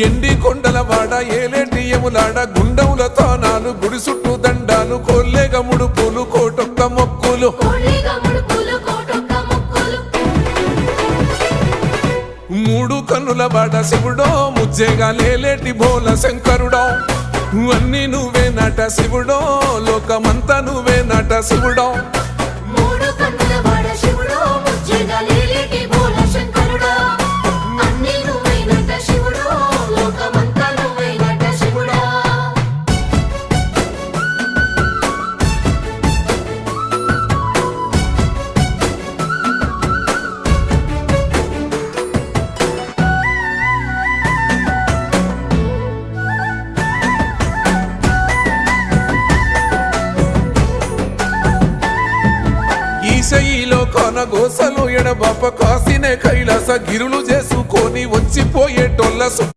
ఎండి కొండలవాడ ఏలేటి యములాడ గుండముల తానాలు గుడి చుట్టూ దండాలు కొల్లేగ ముడుపులు కోటొక్క మొక్కులు మూడు కన్నుల బాట శివుడో ముజ్జేగా లేలేటి బోల శంకరుడో అన్ని నువ్వే నట శివుడో లోకమంతా నువ్వే నట శివుడో ఈశయిలో కొనగోసలు ఎడబాప కాసినే కైలాస గిరులు చేసుకొని వచ్చిపోయేటోళ్ళ